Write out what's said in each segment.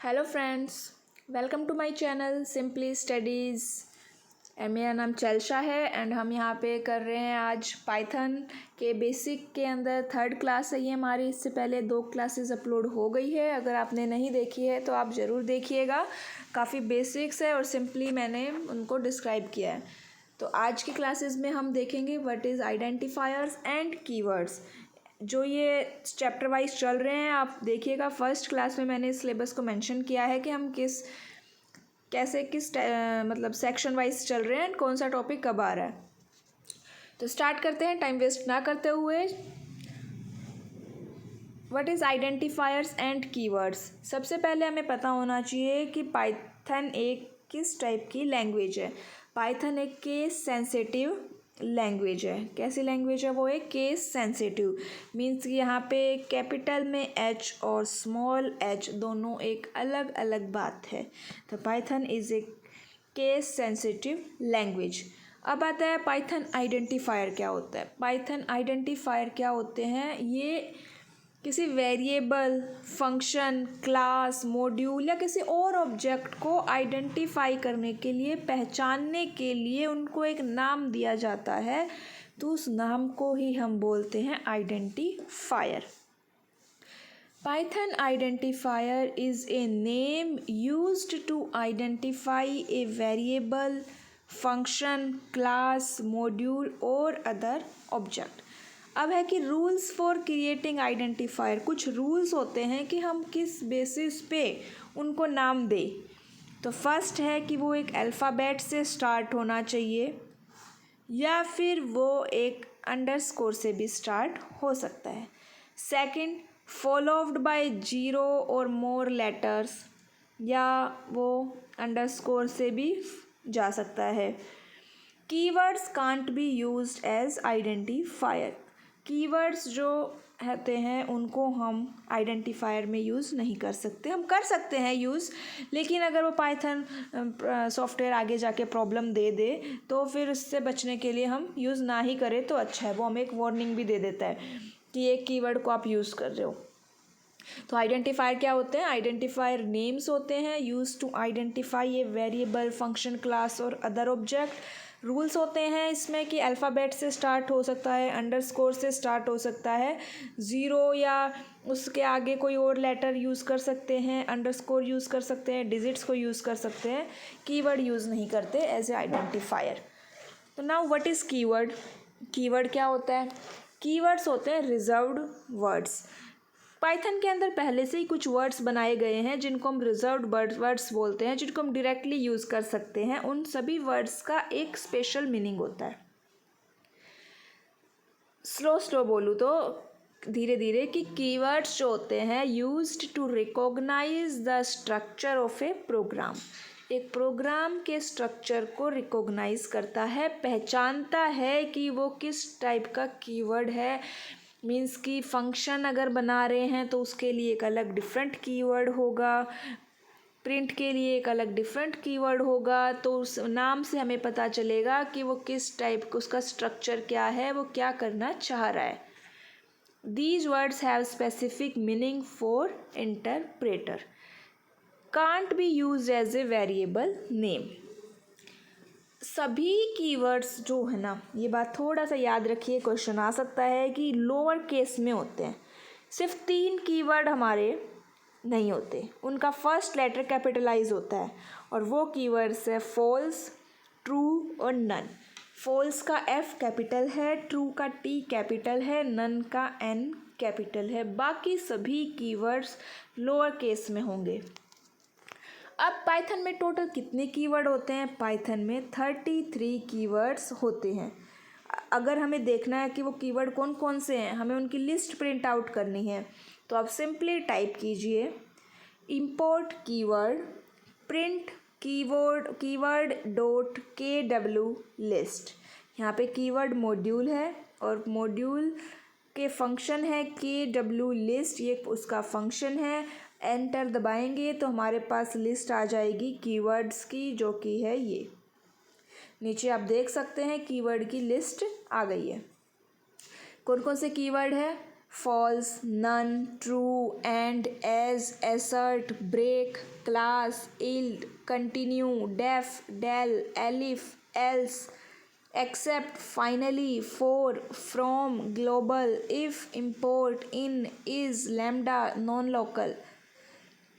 Hello friends, welcome to my channel simply studies. मेरा नाम चलशा है एंड हम यहाँ पे कर रहे हैं आज पाइथन के बेसिक के अंदर थर्ड क्लास है ये हमारी। इससे पहले 2 क्लासेस अपलोड हो गई है, अगर आपने नहीं देखी है तो आप ज़रूर देखिएगा। काफ़ी बेसिक्स है और सिंपली मैंने उनको डिस्क्राइब किया है। तो आज की क्लासेस में हम देखेंगे what is identifiers and keywords. जो ये चैप्टर वाइज चल रहे हैं आप देखिएगा। फर्स्ट क्लास में मैंने सिलेबस को मेंशन किया है कि हम किस मतलब सेक्शन वाइज चल रहे हैं एंड कौन सा टॉपिक कब आ रहा है। तो स्टार्ट करते हैं टाइम वेस्ट ना करते हुए। What is identifiers and keywords. सबसे पहले हमें पता होना चाहिए कि पाइथन एक किस टाइप की लैंग्वेज है। पाइथन एक केस सेंसिटिव लैंग्वेज है। कैसी लैंग्वेज है वो? एक केस सेंसिटिव मीन्स कि यहाँ पे कैपिटल में एच और स्मॉल एच दोनों एक अलग अलग बात है। तो Python is a case sensitive language. अब आता है पाइथन आइडेंटिफायर क्या होता है। पाइथन आइडेंटिफायर क्या होते हैं? ये किसी वेरिएबल, फंक्शन, क्लास, मॉड्यूल या किसी और ऑब्जेक्ट को आइडेंटिफाई करने के लिए, पहचानने के लिए उनको एक नाम दिया जाता है। तो उस नाम को ही हम बोलते हैं identifier. Python identifier is a name used to identify a variable, function, class, module और other object। अब है कि रूल्स फॉर क्रिएटिंग आइडेंटिफायर। कुछ रूल्स होते हैं कि हम किस बेसिस पे उनको नाम दें। तो फर्स्ट है कि वो एक अल्फ़ाबेट से स्टार्ट होना चाहिए या फिर वो एक अंडरस्कोर से भी स्टार्ट हो सकता है। सेकंड, फॉलोव्ड बाय 0 और मोर लेटर्स, या वो अंडरस्कोर से भी जा सकता है। Keywords can't be used as identifier. Keywords जो होते हैं उनको हम आइडेंटिफायर में यूज़ नहीं कर सकते। हम कर सकते हैं यूज़, लेकिन अगर वो पाइथन सॉफ्टवेयर आगे जाके प्रॉब्लम दे दे तो फिर उससे बचने के लिए हम यूज़ ना ही करें तो अच्छा है। वो हमें एक वार्निंग भी दे देता है कि एक कीवर्ड को आप यूज़ कर रहे हो। तो आइडेंटिफायर क्या होते हैं? आइडेंटिफायर नेम्स होते हैं use to identify a variable, function, class और अदर ऑब्जेक्ट। रूल्स होते हैं इसमें कि अल्फ़ाबेट से स्टार्ट हो सकता है, अंडरस्कोर से स्टार्ट हो सकता है, 0 या उसके आगे कोई और लेटर यूज़ कर सकते हैं, अंडरस्कोर यूज़ कर सकते हैं, डिजिट्स को यूज़ कर सकते हैं। कीवर्ड यूज़ नहीं करते एज ए आइडेंटिफायर। तो now what is keyword. Keyword क्या होता है? कीवर्ड्स होते हैं रिजर्व्ड वर्ड्स। पाइथन के अंदर पहले से ही कुछ वर्ड्स बनाए गए हैं जिनको हम रिजर्व्ड वर्ड्स बोलते हैं, जिनको हम डायरेक्टली यूज़ कर सकते हैं। उन सभी वर्ड्स का एक स्पेशल मीनिंग होता है। स्लो बोलूँ तो धीरे धीरे कि कीवर्ड्स जो होते हैं used to recognise the structure of a program. एक प्रोग्राम के स्ट्रक्चर को रिकॉग्नाइज करता है, पहचानता है कि वो किस टाइप का कीवर्ड है। मीन्स कि फंक्शन अगर बना रहे हैं तो उसके लिए एक अलग डिफरेंट कीवर्ड होगा, प्रिंट के लिए एक अलग डिफरेंट कीवर्ड होगा। तो उस नाम से हमें पता चलेगा कि वो किस टाइप का, उसका स्ट्रक्चर क्या है, वो क्या करना चाह रहा है। These words have specific meaning for interpreter, can't be use as a variable name. सभी कीवर्ड्स जो है ना, ये बात थोड़ा सा याद रखिए, क्वेश्चन आ सकता है कि लोअर केस में होते हैं। सिर्फ 3 कीवर्ड हमारे नहीं होते, उनका फर्स्ट लेटर कैपिटलाइज होता है और वो कीवर्ड्स है फॉल्स, ट्रू और नन। फॉल्स का F कैपिटल है, ट्रू का T कैपिटल है, नन का N कैपिटल है। बाकी सभी कीवर्ड्स लोअर केस में होंगे। अब पाइथन में टोटल कितने कीवर्ड होते हैं? पाइथन में 33 कीवर्ड्स होते हैं। अगर हमें देखना है कि वो कीवर्ड कौन कौन से हैं, हमें उनकी लिस्ट प्रिंट आउट करनी है, तो आप सिंपली टाइप कीजिए import keyword print keyword dot KW list. यहाँ पे कीवर्ड मॉड्यूल है और मॉड्यूल के फंक्शन है KW लिस्ट, ये उसका फंक्शन है। एंटर दबाएंगे तो हमारे पास लिस्ट आ जाएगी कीवर्ड्स की, जो कि है ये। नीचे आप देख सकते हैं कीवर्ड की लिस्ट आ गई है। कौन कौन से कीवर्ड है? false, none, true, and, as, assert, break, class, yield, continue, def, del, elif, else, except, finally, for, from, global, if, import, in, is, lambda, non-local,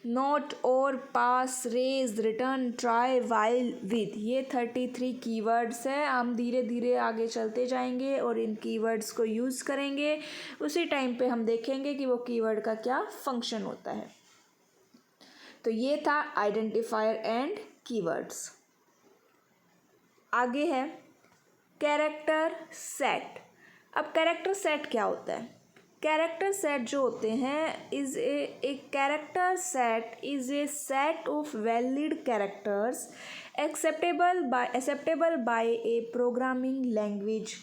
not और pass, raise, return, try, while, with. ये 33 keywords है। हम धीरे धीरे आगे चलते जाएंगे और इन कीवर्ड्स को यूज़ करेंगे। उसी टाइम पे हम देखेंगे कि वो कीवर्ड का क्या फंक्शन होता है। तो ये था आइडेंटिफायर एंड कीवर्ड्स। आगे है कैरेक्टर सेट। अब कैरेक्टर सेट क्या होता है? कैरेक्टर सेट जो होते हैं is a character set is a set of valid characters acceptable bye A programming language.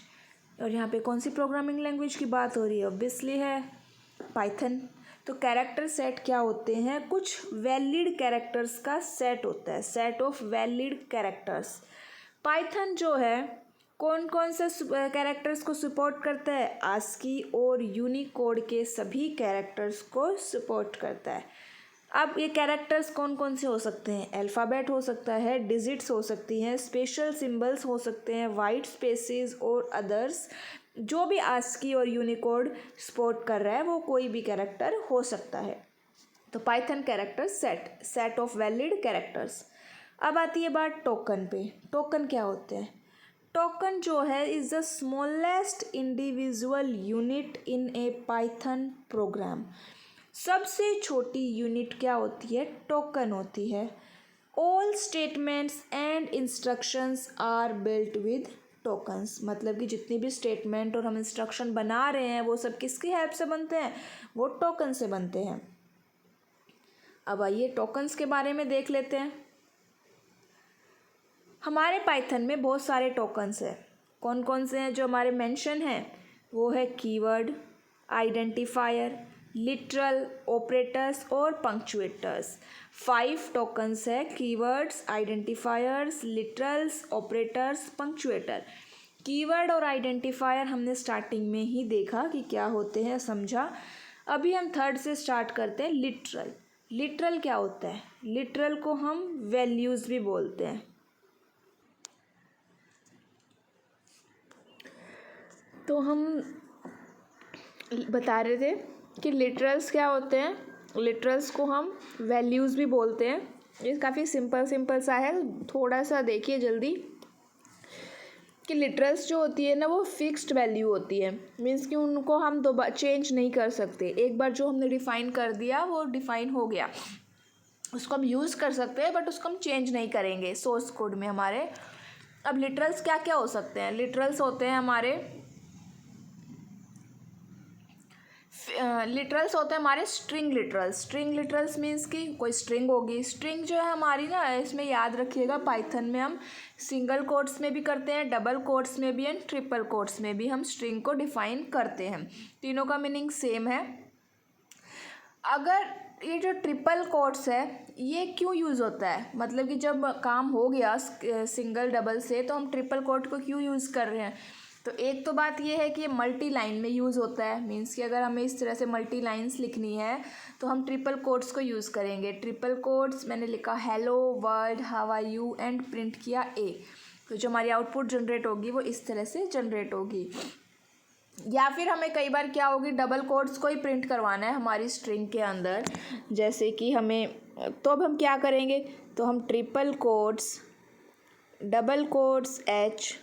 और यहाँ पे कौन सी प्रोग्रामिंग लैंग्वेज की बात हो रही है? ऑब्वियसली है पाइथन। तो कैरेक्टर सेट क्या होते हैं? कुछ वैलिड कैरेक्टर्स का सेट होता है, set of valid characters. Python जो है कौन कौन से कैरेक्टर्स को सपोर्ट करता है? आस्की और यूनिकोड के सभी कैरेक्टर्स को सपोर्ट करता है। अब ये कैरेक्टर्स कौन कौन से हो सकते हैं? अल्फ़ाबेट हो सकता है, डिजिट्स हो सकती हैं, स्पेशल सिंबल्स हो सकते हैं, वाइट स्पेसेस और अदर्स। जो भी आस्की और यूनिकोड सपोर्ट कर रहा है वो कोई भी कैरेक्टर हो सकता है। तो Python character set of valid characters. अब आती है बात टोकन पे। टोकन क्या होते हैं? टोकन जो है is the smallest individual unit in a Python program. सबसे छोटी यूनिट क्या होती है? टोकन होती है। All statements and instructions are built with tokens. मतलब कि जितनी भी स्टेटमेंट और हम इंस्ट्रक्शन बना रहे हैं वो सब किसकी हेल्प से बनते हैं? वो टोकन से बनते हैं। अब आइए टोकन्स के बारे में देख लेते हैं। हमारे पाइथन में बहुत सारे टोकन्स हैं। कौन कौन से हैं जो हमारे मेंशन हैं? वो है कीवर्ड, आइडेंटिफायर, लिटरल, ऑपरेटर्स और पंक्चुएटर्स। 5 टोकन्स है, keywords, identifiers, literals, operators, punctuator. Keyword और आइडेंटिफायर हमने स्टार्टिंग में ही देखा कि क्या होते हैं, समझा। अभी हम थर्ड से स्टार्ट करते हैं। लिटरल। लिटरल क्या होता है? लिटरल को हम वैल्यूज़ भी बोलते हैं। तो हम बता रहे थे कि लिटरल्स क्या होते हैं। लिटरल्स को हम वैल्यूज़ भी बोलते हैं। ये काफ़ी सिंपल सा है, थोड़ा सा देखिए जल्दी कि लिटरल्स जो होती है ना वो फिक्स्ड वैल्यू होती है। मीन्स कि उनको हम दोबारा चेंज नहीं कर सकते। एक बार जो हमने डिफ़ाइन कर दिया वो डिफ़ाइन हो गया, उसको हम यूज़ कर सकते हैं बट उसको हम चेंज नहीं करेंगे सोर्स कोड में हमारे। अब लिटरल्स क्या क्या हो सकते हैं? लिटरल्स होते हैं हमारे string literals. String literals means कि कोई स्ट्रिंग होगी। स्ट्रिंग जो है हमारी ना, इसमें याद रखिएगा पाइथन में हम सिंगल कोट्स में भी करते हैं, डबल कोट्स में भी एंड ट्रिपल कोट्स में भी हम स्ट्रिंग को डिफाइन करते हैं। तीनों का मीनिंग सेम है। अगर ये जो ट्रिपल कोट्स है ये क्यों यूज़ होता है? मतलब कि जब काम हो गया सिंगल डबल से तो हम ट्रिपल कोट को क्यों यूज़ कर रहे हैं? तो एक तो बात ये है कि ये मल्टी लाइन में यूज़ होता है। मीन्स कि अगर हमें इस तरह से मल्टी लाइन्स लिखनी है तो हम ट्रिपल कोट्स को यूज़ करेंगे। ट्रिपल कोट्स मैंने लिखा hello world how are you and print किया ए, तो जो हमारी आउटपुट जनरेट होगी वो इस तरह से जनरेट होगी। या फिर हमें कई बार क्या होगी, डबल कोट्स को ही प्रिंट करवाना है हमारी स्ट्रिंग के अंदर, जैसे कि हमें, तो अब हम क्या करेंगे? तो हम triple quotes, double quotes H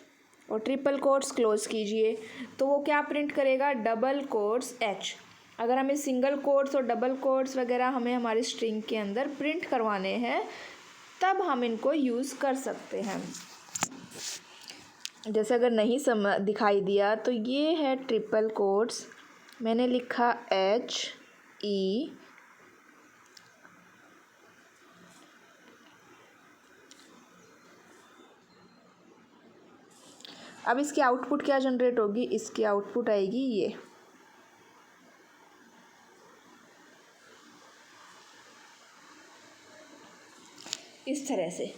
और ट्रिपल कोट्स क्लोज कीजिए, तो वो क्या प्रिंट करेगा? Double quotes H. अगर हमें सिंगल कोट्स और डबल कोट्स वगैरह हमें हमारी स्ट्रिंग के अंदर प्रिंट करवाने हैं तब हम इनको यूज़ कर सकते हैं। जैसे अगर नहीं दिखाई दिया तो ये है ट्रिपल कोट्स, मैंने लिखा एच ई, अब इसकी आउटपुट क्या जनरेट होगी? इसकी आउटपुट आएगी ये। इस तरह से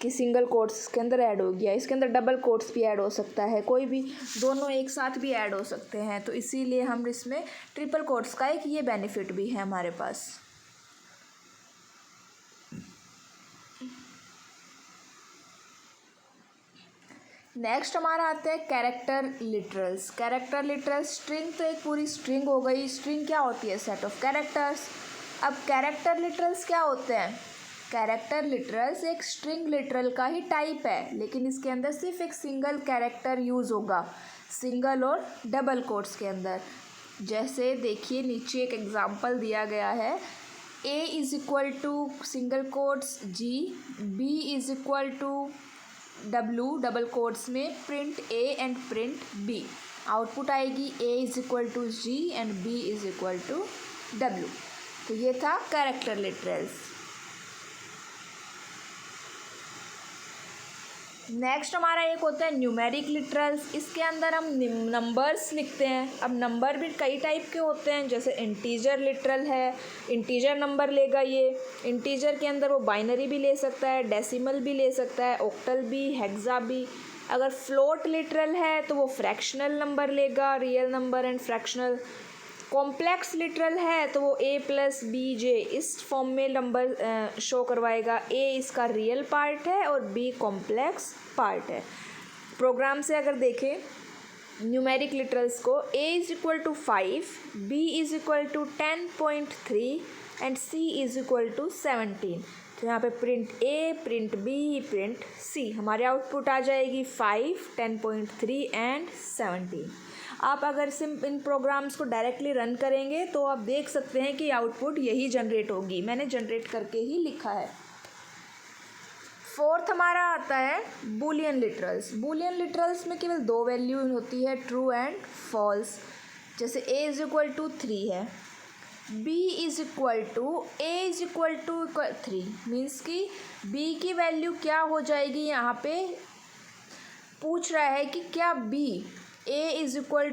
कि सिंगल कोट्स के अंदर ऐड हो गया, इसके अंदर डबल कोट्स भी ऐड हो सकता है, कोई भी दोनों एक साथ भी ऐड हो सकते हैं, तो इसीलिए हम इसमें ट्रिपल कोट्स का एक ये बेनिफिट भी है हमारे पास। नेक्स्ट हमारा आता है character literals. Character literals, string तो एक पूरी स्ट्रिंग हो गई, स्ट्रिंग क्या होती है, सेट ऑफ कैरेक्टर्स। अब कैरेक्टर लिटरल्स क्या होते हैं, कैरेक्टर लिटरल्स एक स्ट्रिंग लिटरल का ही टाइप है, लेकिन इसके अंदर सिर्फ एक सिंगल कैरेक्टर यूज़ होगा, सिंगल और डबल कोट्स के अंदर। जैसे देखिए नीचे एक एग्जांपल दिया गया है, a is equal to single quotes g, b is equal to w double quotes में print a and print b। Output आएगी a is equal to g and b is equal to w। तो ये था character literals. Next हमारा एक होता है numeric literals. इसके अंदर हम नंबर्स लिखते हैं। अब नंबर भी कई टाइप के होते हैं, जैसे इंटीजर लिटरल है, इंटीजर नंबर लेगा ये। इंटीजर के अंदर वो बाइनरी भी ले सकता है, डेसिमल भी ले सकता है, ऑक्टल भी, हेक्सा भी। अगर फ्लोट लिटरल है तो वो फ्रैक्शनल नंबर लेगा, real number and fractional. Complex literal है तो वो a प्लस बी जे इस फॉर्म में नंबर शो करवाएगा। a इसका रियल पार्ट है और b कॉम्प्लेक्स पार्ट है। प्रोग्राम से अगर देखें न्यूमेरिक लिटरल्स को, a is equal to 5, b is equal to 10.3 and c is equal to 17। तो यहाँ पे print a, print b, print c, हमारे आउटपुट आ जाएगी 5, 10.3 एंड 17। आप अगर इन प्रोग्राम्स को डायरेक्टली रन करेंगे तो आप देख सकते हैं कि आउटपुट यही जनरेट होगी, मैंने जनरेट करके ही लिखा है। फोर्थ हमारा आता है बूलियन लिटरल्स। बूलियन लिटरल्स में केवल दो वैल्यू होती है, ट्रू एंड फॉल्स। जैसे a इज़ इक्वल टू 3 है, b is equal to a is equal to 3, means कि b की वैल्यू क्या हो जाएगी, यहाँ पे पूछ रहा है कि क्या b a is equal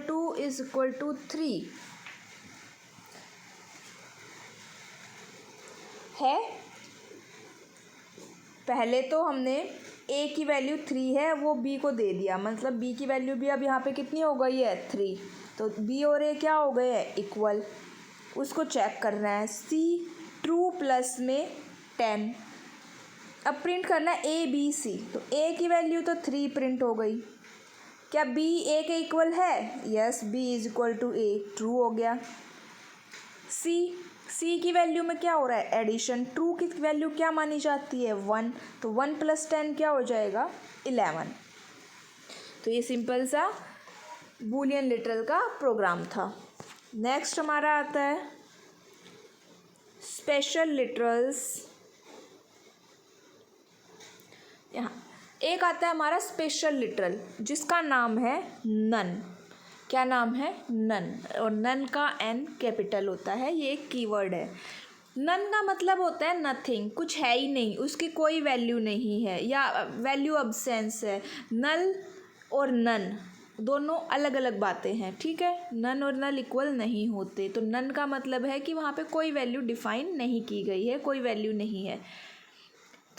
to 3 है। पहले तो हमने a की वैल्यू 3 है वो b को दे दिया, मतलब b की वैल्यू भी अब यहाँ पे कितनी हो गई है, 3। तो b और a क्या हो गए हैं, इक्वल। उसको चेक करना है, c ट्रू प्लस में 10। अब प्रिंट करना है a b c, तो a की वैल्यू तो 3 प्रिंट हो गई। क्या b a के इक्वल है, yes, b is equal to a, true हो गया। c की वैल्यू में क्या हो रहा है, एडिशन। ट्रू की वैल्यू क्या मानी जाती है, 1, तो 1 + 10 क्या हो जाएगा, 11। तो ये सिंपल सा बूलियन लिटरल का प्रोग्राम था। नेक्स्ट हमारा आता है स्पेशल लिटरल्स। यहाँ एक आता है हमारा स्पेशल लिटरल जिसका नाम है नन। क्या नाम है, नन, और नन का n कैपिटल होता है, ये एक कीवर्ड है। नन का मतलब होता है नथिंग, कुछ है ही नहीं, उसकी कोई वैल्यू नहीं है या वैल्यू अब्सेंस है। नल और नन दोनों अलग अलग बातें हैं, ठीक है। नन और नल इक्वल नहीं होते, तो नन का मतलब है कि वहाँ पे कोई वैल्यू डिफाइन नहीं की गई है, कोई वैल्यू नहीं है।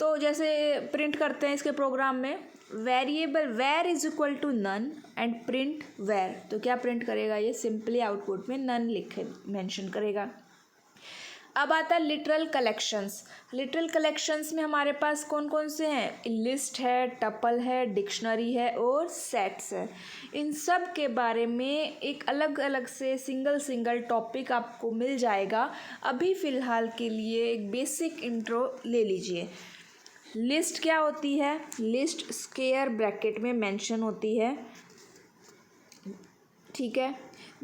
तो जैसे प्रिंट करते हैं इसके प्रोग्राम में, variable var is equal to none and print var, तो क्या प्रिंट करेगा ये, सिंपली आउटपुट में नन लिखे मेंशन करेगा। अब आता है लिटरल कलेक्शंस। लिटरल कलेक्शंस में हमारे पास कौन कौन से हैं, लिस्ट है, टपल है, डिक्शनरी है और सेट्स है। इन सब के बारे में एक अलग अलग से सिंगल टॉपिक आपको मिल जाएगा। अभी फ़िलहाल के लिए एक बेसिक इंट्रो ले लीजिए। लिस्ट क्या होती है, लिस्ट स्क्वायर ब्रैकेट में मेंशन होती है, ठीक है।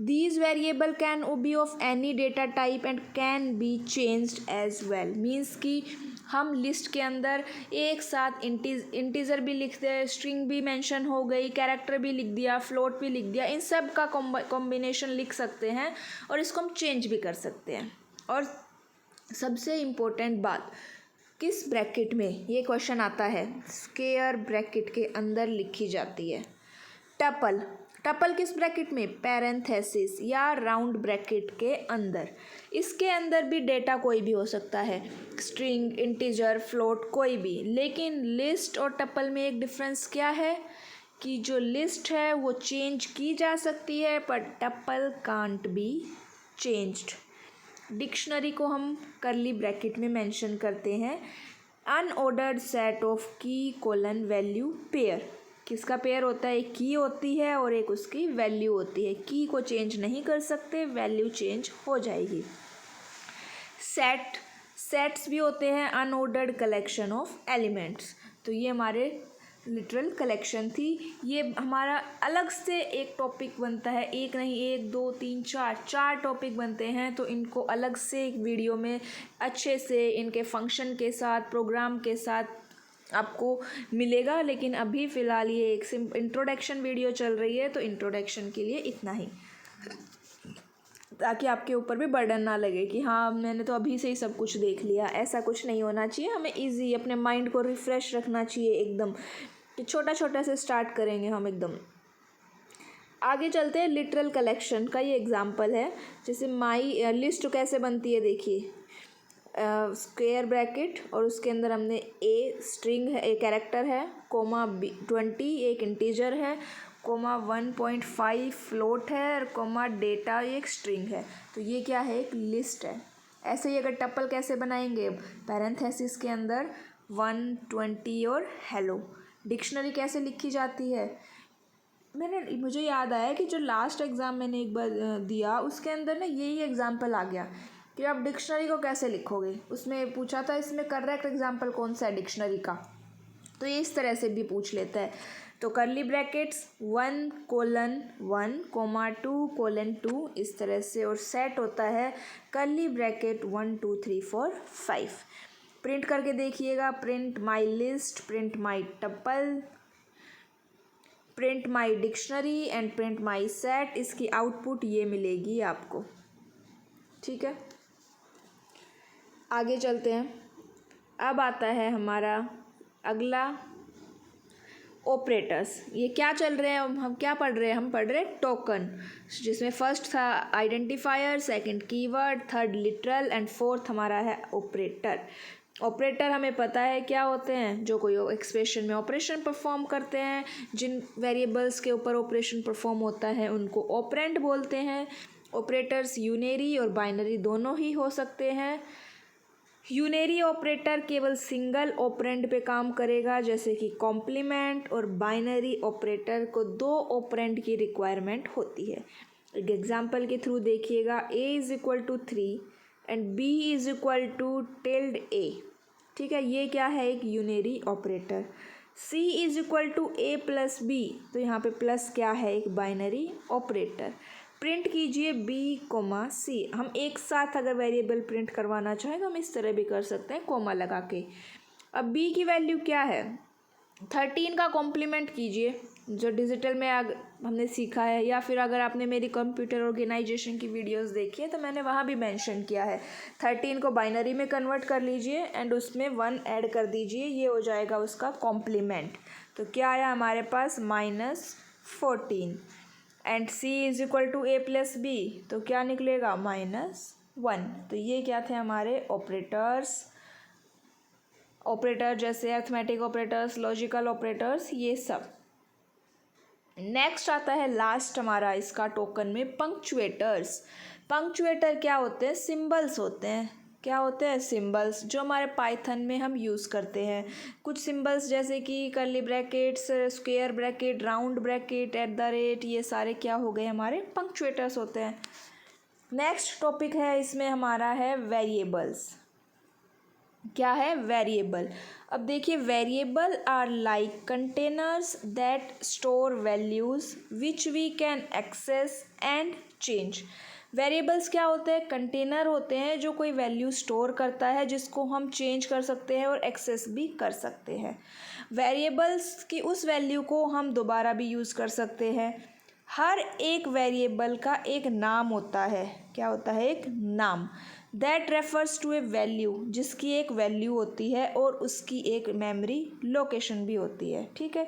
These variable can be of any data type and can be changed as well. Means कि हम लिस्ट के अंदर एक साथ इंटीजर भी लिखते हैं, स्ट्रिंग भी मेंशन हो गई, कैरेक्टर भी लिख दिया, फ्लोट भी लिख दिया, इन सब का कॉम्बिनेशन लिख सकते हैं और इसको हम चेंज भी कर सकते हैं। और सबसे इम्पोर्टेंट बात, किस ब्रैकेट में, ये क्वेश्चन आता है, स्क्वायर ब्रैकेट के अंदर लिखी जाती है। टपल, टपल किस ब्रैकेट में, पैरेंथेसिस या राउंड ब्रैकेट के अंदर। इसके अंदर भी डेटा कोई भी हो सकता है, स्ट्रिंग, इंटीजर, फ्लोट, कोई भी। लेकिन लिस्ट और टपल में एक डिफरेंस क्या है कि जो लिस्ट है वो चेंज की जा सकती है पर tuple can't be changed. Dictionary को हम कर्ली ब्रैकेट में मेंशन करते हैं। अनऑर्डर्ड सेट ऑफ की कोलन वैल्यू पेयर, किसका पेयर होता है, एक की होती है और एक उसकी वैल्यू होती है। की को चेंज नहीं कर सकते, वैल्यू चेंज हो जाएगी। सेट्स भी होते हैं अनऑर्डर्ड कलेक्शन ऑफ एलिमेंट्स। तो ये हमारे लिटरल कलेक्शन थी। ये हमारा अलग से एक टॉपिक बनता है, एक नहीं, 1 2 3 4 टॉपिक बनते हैं। तो इनको अलग से एक वीडियो में अच्छे से इनके फंक्शन के साथ, प्रोग्राम के साथ आपको मिलेगा। लेकिन अभी फ़िलहाल ये एक इंट्रोडक्शन वीडियो चल रही है, तो इंट्रोडक्शन के लिए इतना ही, ताकि आपके ऊपर भी बर्डन ना लगे कि हाँ मैंने तो अभी से ही सब कुछ देख लिया। ऐसा कुछ नहीं होना चाहिए। हमें इजी अपने माइंड को रिफ़्रेश रखना चाहिए एकदम, कि छोटा छोटा से स्टार्ट करेंगे हम एकदम। आगे चलते हैं। लिटरल कलेक्शन का ये एग्जांपल है। जैसे माई लिस्ट कैसे बनती है, देखिए, स्क्वायर ब्रैकेट और उसके अंदर हमने ए स्ट्रिंग है, ए कैरेक्टर है, कोमा 20 एक इंटीजर है, कोमा 1.5 फ्लोट है और कोमा डेटा एक स्ट्रिंग है। तो ये क्या है, एक लिस्ट है। ऐसे ही अगर टपल कैसे बनाएंगे, पैरेंथेसिस के अंदर 1 20 और हेलो। डिक्शनरी कैसे लिखी जाती है, मुझे याद आया कि जो लास्ट एग्ज़ाम मैंने एक बार दिया उसके अंदर ना यही एग्जाम्पल आ गया कि आप डिक्शनरी को कैसे लिखोगे। उसमें पूछा था इसमें करेक्ट एग्जाम्पल कौन सा है डिक्शनरी का, तो ये इस तरह से भी पूछ लेता है। तो कर्ली ब्रैकेट्स 1:1 कोमा 2:2 इस तरह से, और सेट होता है कर्ली ब्रैकेट 1 2 3 4 5। प्रिंट करके देखिएगा, print my list, print my tuple, print my dictionary and print my set. इसकी आउटपुट ये मिलेगी आपको, ठीक है। आगे चलते हैं। अब आता है हमारा अगला ऑपरेटर्स। ये क्या चल रहे हैं, हम क्या पढ़ रहे हैं, हम पढ़ रहे हैं टोकन, जिसमें फर्स्ट था identifier, second keyword, third literal and fourth हमारा है ऑपरेटर। ऑपरेटर हमें पता है क्या होते हैं, जो कोई एक्सप्रेशन में ऑपरेशन परफॉर्म करते हैं। जिन वेरिएबल्स के ऊपर ऑपरेशन परफॉर्म होता है उनको ऑपरेंड बोलते हैं। ऑपरेटर्स यूनरी और बाइनरी दोनों ही हो सकते हैं। यूनरी ऑपरेटर केवल सिंगल ऑपरेंड पे काम करेगा, जैसे कि कॉम्प्लीमेंट, और बाइनरी ऑपरेटर को 2 ऑपरेंड की रिक्वायरमेंट होती है। एक एग्जांपल के थ्रू देखिएगा, a = 3 and b = tilde a, ठीक है। ये क्या है, एक unary operator. c = a + b, तो यहाँ पे प्लस क्या है, एक बाइनरी ऑपरेटर। प्रिंट कीजिए b, c। हम एक साथ अगर वेरिएबल प्रिंट करवाना चाहें तो हम इस तरह भी कर सकते हैं, कोमा लगा के। अब b की वैल्यू क्या है, 13 का कॉम्प्लीमेंट कीजिए, जो डिजिटल में हमने सीखा है, या फिर अगर आपने मेरी कंप्यूटर ऑर्गेनाइजेशन की वीडियोस देखी है तो मैंने वहाँ भी मेंशन किया है। 13 को बाइनरी में कन्वर्ट कर लीजिए एंड उसमें 1 ऐड कर दीजिए, ये हो जाएगा उसका कॉम्प्लीमेंट। तो क्या आया हमारे पास, -14। एंड c = a + b, तो क्या निकलेगा, -1। तो ये क्या थे हमारे ऑपरेटर्स। ऑपरेटर जैसे अर्थमेटिक ऑपरेटर्स, लॉजिकल ऑपरेटर्स, ये सब। नेक्स्ट आता है लास्ट हमारा इसका टोकन में पंक्चुएटर्स। पंक्चुएटर क्या होते हैं, सिंबल्स होते हैं। क्या होते हैं, सिंबल्स, जो हमारे पाइथन में हम यूज़ करते हैं। कुछ सिंबल्स जैसे कि curly brackets, square bracket, round bracket, @ ये सारे क्या हो गए, हमारे पंक्चुएटर्स होते हैं। नेक्स्ट टॉपिक है इसमें हमारा है वेरिएबल्स। क्या है, वेरिएबल। अब देखिए, variable are like containers that store values which we can access and change. Variables क्या होते हैं, कंटेनर होते हैं जो कोई वैल्यू स्टोर करता है, जिसको हम चेंज कर सकते हैं और एक्सेस भी कर सकते हैं। वेरिएबल्स की उस वैल्यू को हम दोबारा भी यूज़ कर सकते हैं। हर एक वेरिएबल का एक नाम होता है। क्या होता है, एक नाम। That refers to a value, जिसकी एक वैल्यू होती है और उसकी एक मेमोरी लोकेशन भी होती है, ठीक है।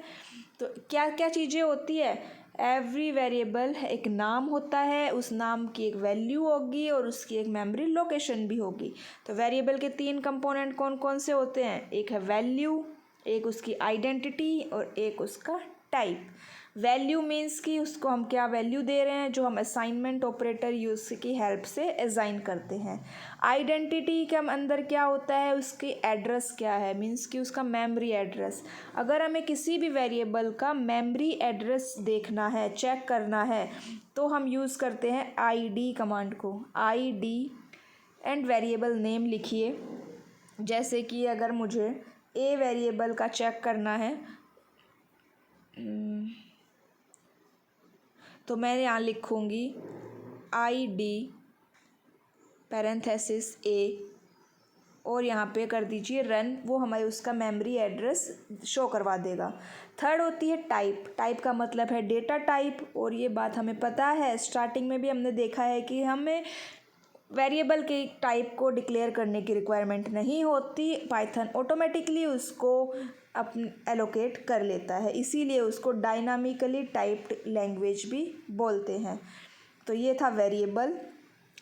तो क्या क्या चीज़ें होती है, एवरी वेरिएबल एक नाम होता है, उस नाम की एक वैल्यू होगी और उसकी एक मेमोरी लोकेशन भी होगी। तो वेरिएबल के 3 कंपोनेंट कौन कौन से होते हैं? एक है वैल्यू, एक उसकी आइडेंटिटी और एक उसका टाइप। वैल्यू मीन्स कि उसको हम क्या वैल्यू दे रहे हैं, जो हम असाइनमेंट ऑपरेटर यूज़ की हेल्प से असाइन करते हैं। आइडेंटिटी के अंदर क्या होता है, उसकी एड्रेस क्या है, मीन्स कि उसका मेमोरी एड्रेस। अगर हमें किसी भी वेरिएबल का मेमोरी एड्रेस देखना है, चेक करना है, तो हम यूज़ करते हैं id कमांड को। id एंड वेरिएबल नेम लिखिए। जैसे कि अगर मुझे ए वेरिएबल का चेक करना है तो मैं यहाँ लिखूँगी id पैरेंथेसिस ए और यहाँ पे कर दीजिए रन, वो हमारे उसका मेमोरी एड्रेस शो करवा देगा। थर्ड होती है टाइप। टाइप का मतलब है डेटा टाइप, और ये बात हमें पता है, स्टार्टिंग में भी हमने देखा है कि हमें वेरिएबल के टाइप को डिक्लेयर करने की रिक्वायरमेंट नहीं होती, पाइथन ऑटोमेटिकली उसको एलोकेट कर लेता है, इसीलिए उसको डायनामिकली टाइप्ड लैंग्वेज भी बोलते हैं। तो ये था वेरिएबल।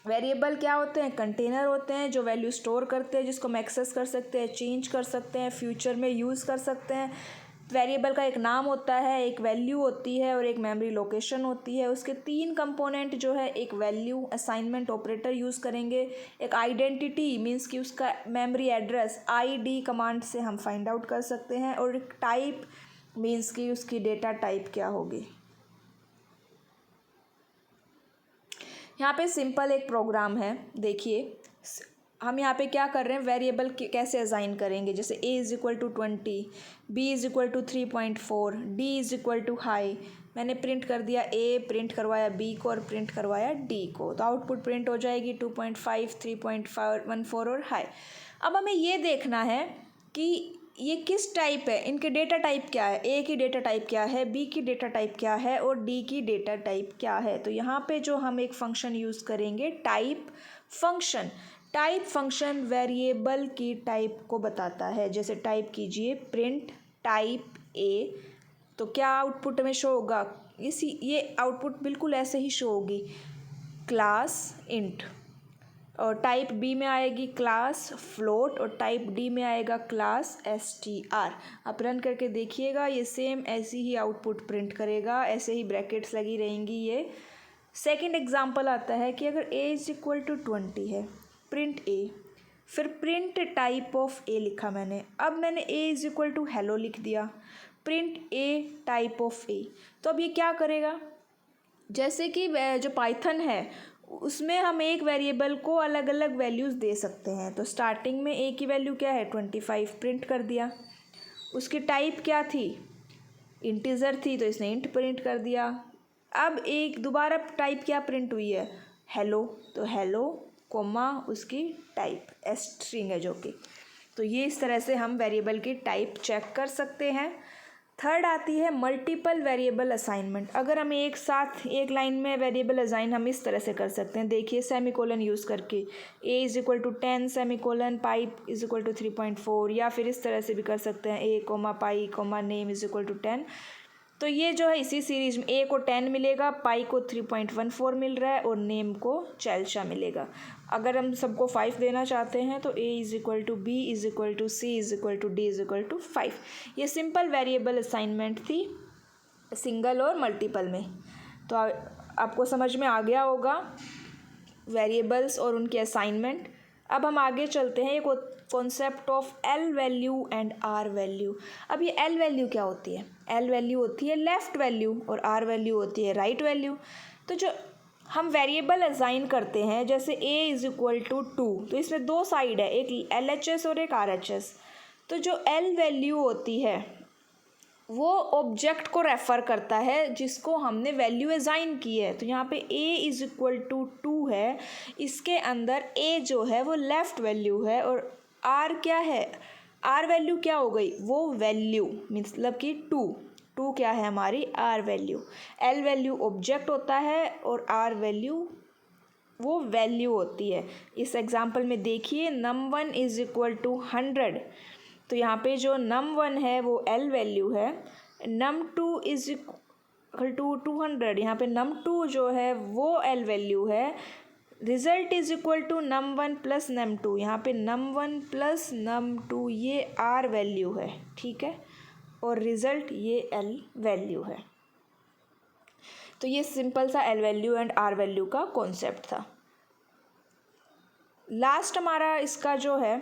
वेरिएबल क्या होते हैं? कंटेनर होते हैं जो वैल्यू स्टोर करते हैं, जिसको हम एक्सेस कर सकते हैं, चेंज कर सकते हैं, फ्यूचर में यूज़ कर सकते हैं। वेरिएबल का एक नाम होता है, एक वैल्यू होती है और एक मेमोरी लोकेशन होती है। उसके 3 कंपोनेंट जो है, एक वैल्यू असाइनमेंट ऑपरेटर यूज़ करेंगे, एक आइडेंटिटी मीन्स कि उसका मेमोरी एड्रेस id कमांड से हम फाइंड आउट कर सकते हैं, और एक टाइप मीन्स कि उसकी डेटा टाइप क्या होगी। यहाँ पे सिंपल एक प्रोग्राम है, देखिए हम यहाँ पे क्या कर रहे हैं, वेरिएबल कैसे असाइन करेंगे। जैसे a is equal to 20, b is equal to 3.4, d is equal to hi. मैंने प्रिंट कर दिया a, प्रिंट करवाया b को और प्रिंट करवाया d को, तो आउटपुट प्रिंट हो जाएगी 2.5, 3.14 और हाई। अब हमें ये देखना है कि ये किस टाइप है, इनके डेटा टाइप क्या है, ए की डेटा टाइप क्या है, बी की डेटा टाइप क्या है और डी की डेटा टाइप क्या है। तो यहाँ पे जो हम एक फंक्शन यूज़ करेंगे, type function. Type function variable की टाइप को बताता है। जैसे टाइप कीजिए प्रिंट टाइप ए, तो क्या आउटपुट में शो होगा, ये आउटपुट बिल्कुल ऐसे ही शो होगी, क्लास इंट। और टाइप बी में आएगी क्लास फ्लोट और टाइप डी में आएगा क्लास str। आप रन करके देखिएगा, ये सेम ऐसी ही आउटपुट प्रिंट करेगा, ऐसे ही ब्रैकेट्स लगी रहेंगी। ये सेकंड एग्जांपल आता है कि अगर a इज़ इक्वल टू 20 है, प्रिंट a, फिर प्रिंट टाइप ऑफ a लिखा मैंने। अब मैंने a is equal to hello लिख दिया, print a type of a। तो अब ये क्या करेगा, जैसे कि जो पाइथन है उसमें हम एक वेरिएबल को अलग अलग वैल्यूज़ दे सकते हैं। तो स्टार्टिंग में a की वैल्यू क्या है, 25, प्रिंट कर दिया। उसकी टाइप क्या थी, इंटीजर थी, तो इसने इंट प्रिंट कर दिया। अब एक दोबारा टाइप क्या प्रिंट हुई है, हेलो, तो हेलो कोमा उसकी टाइप स्ट्रिंग है जो कि। तो ये इस तरह से हम वेरिएबल की टाइप चेक कर सकते हैं। थर्ड आती है मल्टीपल वेरिएबल असाइनमेंट। अगर हमें एक साथ एक लाइन में वेरिएबल असाइन हम इस तरह से कर सकते हैं, देखिए सेमीकोलन यूज़ करके a is equal to 10 semicolon pipe is equal to 3.4, या फिर इस तरह से भी कर सकते हैं a comma pi comma name is equal to 10। तो ये जो है इसी सीरीज में a को 10 मिलेगा, पाई को 3.14 मिल रहा है और नेम को चैल्शा मिलेगा। अगर हम सबको 5 देना चाहते हैं तो a is equal to b is equal to c is equal to d is equal to 5। ये सिंपल वेरिएबल असाइनमेंट थी सिंगल और मल्टीपल में। तो आपको समझ में आ गया होगा वेरिएबल्स और उनके असाइनमेंट। अब हम आगे चलते हैं, एक concept of L value and R value. अब ये एल वैल्यू क्या होती है, एल वैल्यू होती है लेफ़्ट वैल्यू और आर वैल्यू होती है राइट वैल्यू। तो जो हम वेरिएबल असाइन करते हैं, जैसे a इज़ इक्वल टू 2, तो इसमें 2 साइड है, एक LHS और एक RHS। तो जो एल वैल्यू होती है वो ऑब्जेक्ट को रेफ़र करता है जिसको हमने वैल्यू असाइन की है। तो यहाँ पे a इज़ इक्वल टू 2 है, इसके अंदर a जो है वो लेफ़्ट वैल्यू है और r क्या है, r वैल्यू क्या हो गई, वो वैल्यू मतलब कि 2 क्या है हमारी r value. l value object होता है और r वैल्यू वो वैल्यू होती है। इस एग्जांपल में देखिए num1 इज़ इक्वल टू 100, तो यहाँ पे जो num1 है वो l वैल्यू है, num2 इज़ टू 200, यहाँ पे num2 जो है वो L वैल्यू है। Result is equal to num1 plus num2, यहाँ पे num1 प्लस num2 ये R वैल्यू है, ठीक है, और रिजल्ट ये L वैल्यू है। तो ये सिंपल सा L value and R value का कॉन्सेप्ट था। लास्ट हमारा इसका जो है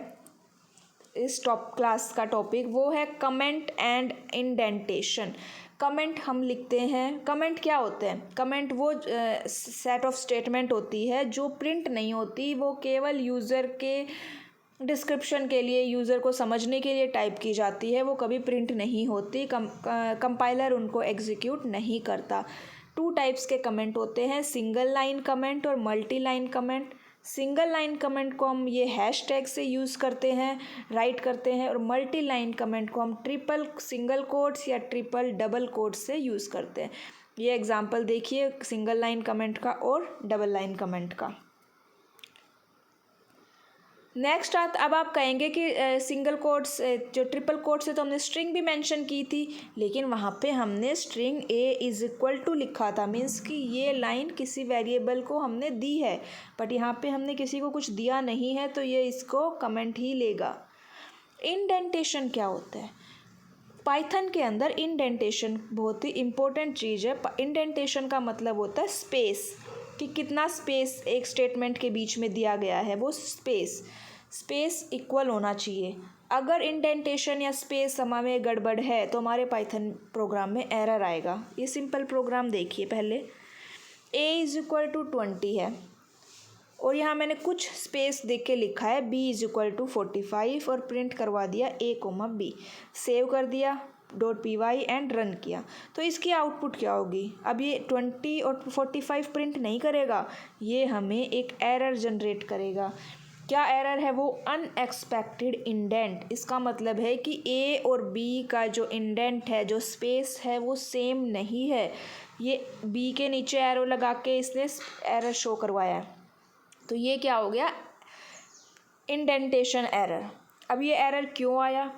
इस टॉप क्लास का टॉपिक वो है कमेंट एंड इंडेंटेशन। कमेंट हम लिखते हैं, कमेंट क्या होते हैं? कमेंट वो सेट ऑफ स्टेटमेंट होती है जो प्रिंट नहीं होती, वो केवल यूज़र के डिस्क्रिप्शन के लिए, यूज़र को समझने के लिए टाइप की जाती है, वो कभी प्रिंट नहीं होती, कंपाइलर उनको एग्जीक्यूट नहीं करता। 2 टाइप्स के कमेंट होते हैं, सिंगल लाइन कमेंट और multi line comment. Single line comment को हम ये हैश टैग से यूज़ करते हैं, राइट करते हैं, और मल्टी लाइन कमेंट को हम ट्रिपल सिंगल कोट्स या ट्रिपल डबल कोट्स से यूज़ करते हैं। ये एग्जांपल देखिए सिंगल लाइन कमेंट का और डबल लाइन कमेंट का। नेक्स्ट अब आप कहेंगे कि सिंगल कोट्स जो ट्रिपल कोट्स है तो हमने स्ट्रिंग भी मेंशन की थी, लेकिन वहाँ पे हमने string a is equal to लिखा था, मीन्स कि ये लाइन किसी वेरिएबल को हमने दी है, बट यहाँ पे हमने किसी को कुछ दिया नहीं है, तो ये इसको कमेंट ही लेगा। इंडेंटेशन क्या होता है? पाइथन के अंदर इंडेंटेशन बहुत ही इम्पोर्टेंट चीज़ है। इंडेंटेशन का मतलब होता है स्पेस, कि कितना स्पेस एक स्टेटमेंट के बीच में दिया गया है, वो स्पेस इक्वल होना चाहिए। अगर इंडेंटेशन या स्पेस में गड़बड़ है तो हमारे पाइथन प्रोग्राम में एरर आएगा। ये सिंपल प्रोग्राम देखिए, पहले a इज़ इक्वल टू 20 है और यहाँ मैंने कुछ स्पेस देख के लिखा है b इज़ इक्वल टू 45 और प्रिंट करवा दिया a, b, सेव कर दिया .py एंड रन किया, तो इसकी आउटपुट क्या होगी? अब ये 20 और 45 प्रिंट नहीं करेगा, ये हमें एक एरर जनरेट करेगा। क्या एरर है वो? Unexpected indent. इसका मतलब है कि a और b का जो इंडेंट है, जो स्पेस है, वो सेम नहीं है। ये b के नीचे एरो लगा के इसने एरर शो करवाया है, तो ये क्या हो गया? Indentation error. अब ये एरर क्यों आया?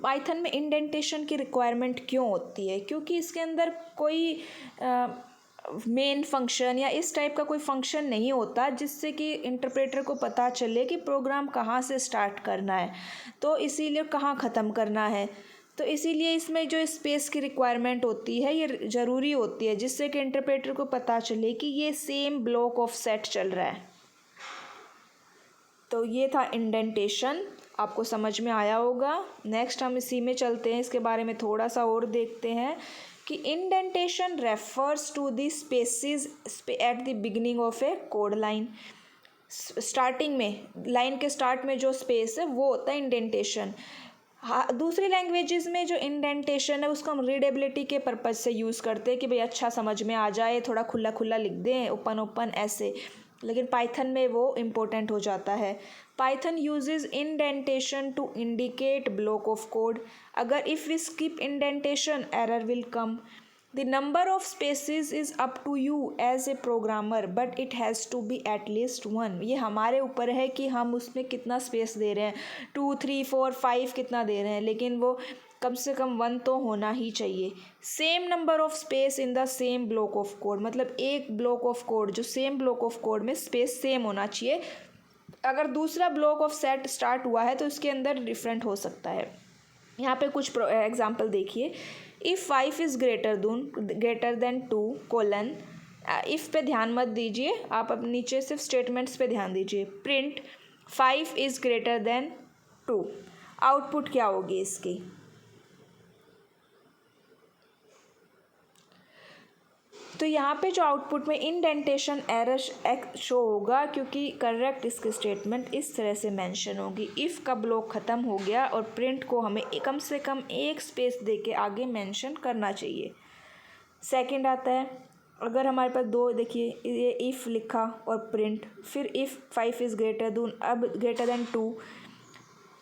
पाइथन में इंडेंटेशन की रिक्वायरमेंट क्यों होती है? क्योंकि इसके अंदर कोई मेन फंक्शन या इस टाइप का कोई फंक्शन नहीं होता जिससे कि इंटरप्रेटर को पता चले कि प्रोग्राम कहाँ से स्टार्ट करना है, तो इसीलिए कहाँ ख़त्म करना है। तो इसीलिए इसमें जो स्पेस की रिक्वायरमेंट होती है ये ज़रूरी होती है, जिससे कि इंटरप्रेटर को पता चले कि ये सेम ब्लॉक ऑफ सेट चल रहा है। तो ये था इंडेंटेशन, आपको समझ में आया होगा। नेक्स्ट हम इसी में चलते हैं, इसके बारे में थोड़ा सा और देखते हैं कि indentation refers to the spaces at the beginning of a code line. Starting में, लाइन के स्टार्ट में जो स्पेस है वो होता है इंडेंटेशन। हाँ, दूसरी लैंग्वेजेस में जो इंडेंटेशन है उसको हम रीडेबिलिटी के पर्पज़ से यूज़ करते हैं कि भाई अच्छा समझ में आ जाए, थोड़ा खुला खुला लिख दें, ओपन ओपन ऐसे, लेकिन पाइथन में वो इम्पोर्टेंट हो जाता है। Python uses indentation to indicate block of code. अगर if we skip indentation error will come. The number of spaces is up to you as a programmer but it has to be at least 1। ये हमारे ऊपर है कि हम उसमें कितना space दे रहे हैं, 2, 3, 4, 5 कितना दे रहे हैं, लेकिन वो कम से कम 1 तो होना ही चाहिए। Same number of space in the same block of code, मतलब एक ब्लॉक ऑफ कोड जो सेम ब्लॉक ऑफ कोड में स्पेस सेम होना चाहिए। अगर दूसरा ब्लॉक ऑफ सेट स्टार्ट हुआ है तो इसके अंदर डिफरेंट हो सकता है। यहाँ पे कुछ एग्जांपल देखिए। If 5 is greater than 2 colon, if पे ध्यान मत दीजिए, आप अब नीचे सिर्फ स्टेटमेंट्स पे ध्यान दीजिए। Print 5 is greater than 2, output क्या होगी इसकी? तो यहाँ पे जो आउटपुट में इंडेंटेशन एरर शो होगा, क्योंकि करेक्ट इसकी स्टेटमेंट इस तरह से मेंशन होगी। इफ़ का ब्लॉक ख़त्म हो गया और प्रिंट को हमें कम से कम एक स्पेस दे के आगे मेंशन करना चाहिए। सेकंड आता है, अगर हमारे पास 2, देखिए ये इफ़ लिखा और प्रिंट, फिर इफ़ 5 इज़ ग्रेटर देन 2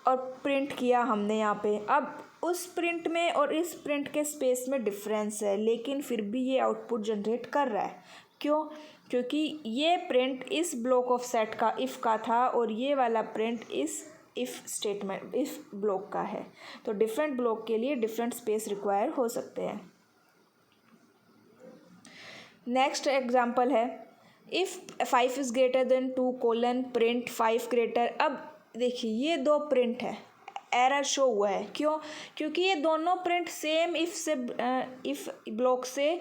और प्रिंट किया हमने यहाँ पे। अब उस प्रिंट में और इस प्रिंट के स्पेस में डिफरेंस है, लेकिन फिर भी ये आउटपुट जनरेट कर रहा है। क्यों? क्योंकि ये प्रिंट इस ब्लॉक ऑफ सेट का इफ़ का था और ये वाला प्रिंट इस इफ़ स्टेटमेंट इफ़ ब्लॉक का है, तो डिफरेंट ब्लॉक के लिए डिफरेंट स्पेस रिक्वायर हो सकते हैं। नेक्स्ट एग्जाम्पल है, if 5 is greater than 2 colon print 5 greater. अब देखिए ये दो प्रिंट है, एरर शो हुआ है, क्यों? क्योंकि ये दोनों प्रिंट सेम इफ़ ब्लॉक से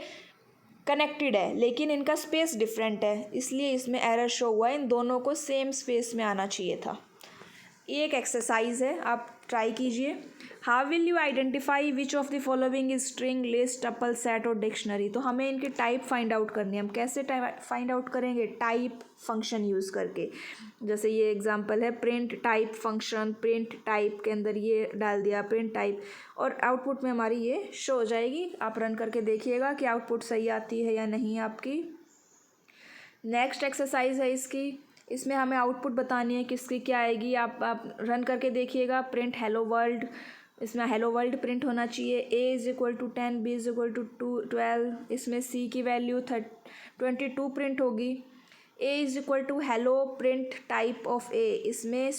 कनेक्टेड है, लेकिन इनका स्पेस डिफरेंट है, इसलिए इसमें एरर शो हुआ है। इन दोनों को सेम स्पेस में आना चाहिए था। ये एक एक्सरसाइज है, आप ट्राई कीजिए। How will you identify which of the following is string, list, tuple, set और डिक्शनरी। तो हमें इनके टाइप फाइंड आउट करनी है। हम कैसे फाइंड आउट करेंगे? टाइप फंक्शन यूज़ करके। जैसे ये एग्जांपल है, print type function, print type के अंदर ये डाल दिया प्रिंट टाइप, और आउटपुट में हमारी ये शो हो जाएगी। आप रन करके देखिएगा कि आउटपुट सही आती है या नहीं आपकी। नेक्स्ट एक्सरसाइज है इसमें हमें आउटपुट बतानी है किसकी क्या आएगी। आप रन करके देखिएगा। प्रिंट हेलो वर्ल्ड, इसमें हेलो वर्ल्ड प्रिंट होना चाहिए। A is equal to 10, B is equal to 12, इसमें सी की वैल्यू 22 प्रिंट होगी। A is equal to hello print type of A, इसमें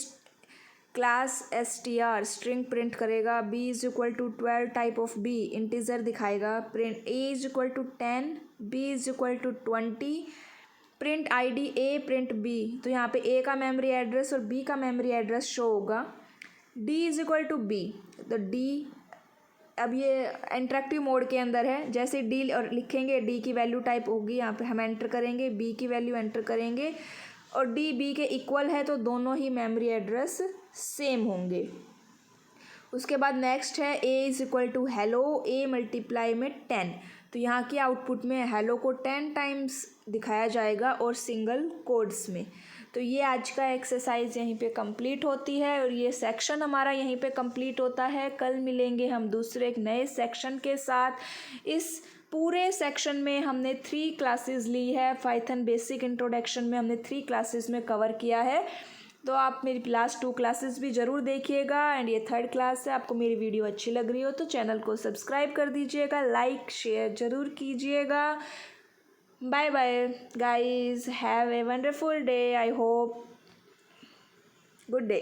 क्लास str स्ट्रिंग प्रिंट करेगा। B is equal to 12 type of B, integer दिखाएगा। Print A is equal to 10, B is equal to 20, print ID A, print B. तो यहाँ पे a का memory address और b का memory address show होगा। D is equal to b, तो d, अब ये इंटरेक्टिव मोड के अंदर है। जैसे डी और लिखेंगे, डी की वैल्यू टाइप होगी, यहाँ पे हम एंटर करेंगे, बी की वैल्यू एंटर करेंगे, और डी बी के इक्वल है, तो दोनों ही मेमोरी एड्रेस सेम होंगे। उसके बाद नेक्स्ट है a is equal to hello, a multiply में 10। तो यहाँ की आउटपुट में हेलो को 10 टाइम्स दिखाया जाएगा और सिंगल कोड्स में। तो ये आज का एक्सरसाइज यहीं पे कंप्लीट होती है, और ये सेक्शन हमारा यहीं पे कंप्लीट होता है। कल मिलेंगे हम दूसरे एक नए सेक्शन के साथ। इस पूरे सेक्शन में हमने 3 क्लासेस ली है। पाइथन बेसिक इंट्रोडक्शन में हमने 3 क्लासेस में कवर किया है। तो आप मेरी लास्ट 2 क्लासेस भी ज़रूर देखिएगा, एंड ये 3rd क्लास है। आपको मेरी वीडियो अच्छी लग रही हो तो चैनल को सब्सक्राइब कर दीजिएगा, लाइक शेयर ज़रूर कीजिएगा। Bye bye guys, have a wonderful day, I hope, good day.